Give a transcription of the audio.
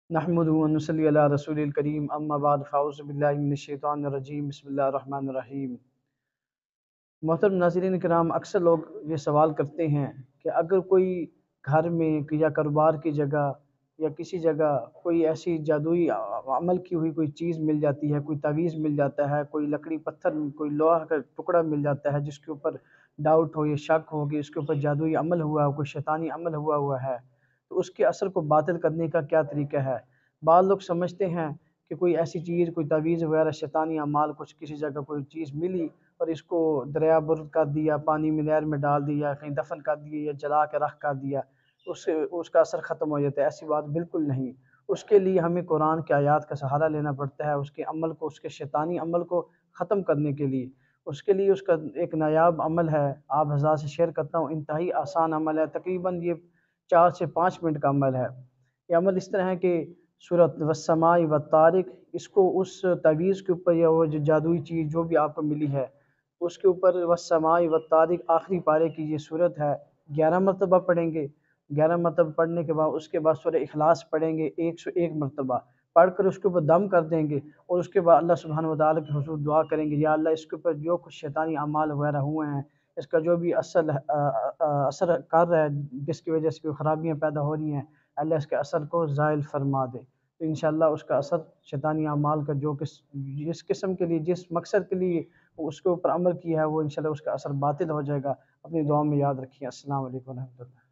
نحمدہ و نصلی علی رسول الکریم اما بعد فاعوذ باللہ من الشیطان الرجیم بسم اللہ الرحمن الرحیم۔ محترم ناظرین کرام، اکثر لوگ یہ سوال کرتے ہیں کہ اگر کوئی گھر میں یا کاروبار کی جگہ یا کسی جگہ کوئی ایسی جادوئی عمل کی ہوئی کوئی چیز مل جاتی ہے، کوئی تعویذ مل جاتا ہے، کوئی لکڑی پتھر کوئی لوہا کا ٹکڑا مل جاتا ہے جس کے اوپر ڈاؤٹ ہو یا شک ہو کہ اس کے اوپر جادوئی عمل ہوا ہو، کوئی شیطانی عمل ہوا ہے، تو اس کے اثر کو باطل کرنے کا کیا طریقہ ہے؟ بعض لوگ سمجھتے ہیں کہ کوئی ایسی چیز، کوئی تعویذ وغیرہ شیطانی اعمال، کچھ کسی جگہ کوئی چیز ملی اور اس کو دریا برد کر دیا، پانی میں نہر میں ڈال دیا، کہیں دفن کر دیا یا جلا کے رکھ کر دیا، اس کا اثر ختم ہو جاتا ہے۔ ایسی بات بالکل نہیں۔ اس کے لیے ہمیں قرآن کی آیات کا سہارا لینا پڑتا ہے، اس کے عمل کو، اس کے شیطانی عمل کو ختم کرنے کے لیے۔ اس کے لیے اس کا ایک نایاب عمل ہے، آپ حضرات سے شیئر کرتا ہوں، انتہائی آسان عمل ہے، تقریباً یہ 4 سے 5 منٹ کا عمل ہے۔ یہ عمل اس طرح ہے کہ سورۃ والسماء والطارق، اس کو اس تعویذ کے اوپر یا وہ جو جادوئی چیز جو بھی آپ کو ملی ہے اس کے اوپر والسماء والطارق آخری پارے کی یہ صورت ہے، 11 مرتبہ پڑھیں گے۔ 11 مرتبہ پڑھنے کے بعد اس کے بعد سورہ اخلاص پڑھیں گے 101 مرتبہ، پڑھ کر اس کے اوپر دم کر دیں گے، اور اس کے بعد اللہ سبحانہ وتعالیٰ کے حضور دعا کریں گے، یا اللہ اس کے اوپر جو کچھ شیطانی اعمال وغیرہ ہوئے ہیں، اس کا جو بھی اثر کر رہا ہے، جس کی وجہ سے کوئی خرابیاں پیدا ہو رہی ہیں، اللہ اس کے اثر کو زائل فرما دے۔ تو انشاءاللہ اس کا اثر شیطانی اعمال کا جس قسم کے لیے، جس مقصد کے لیے اس کے اوپر عمل کیا ہے، وہ انشاءاللہ اس کا اثر باطل ہو جائے گا۔ اپنی دعاؤں میں یاد رکھیے۔ السلام علیکم ورحمۃ اللہ۔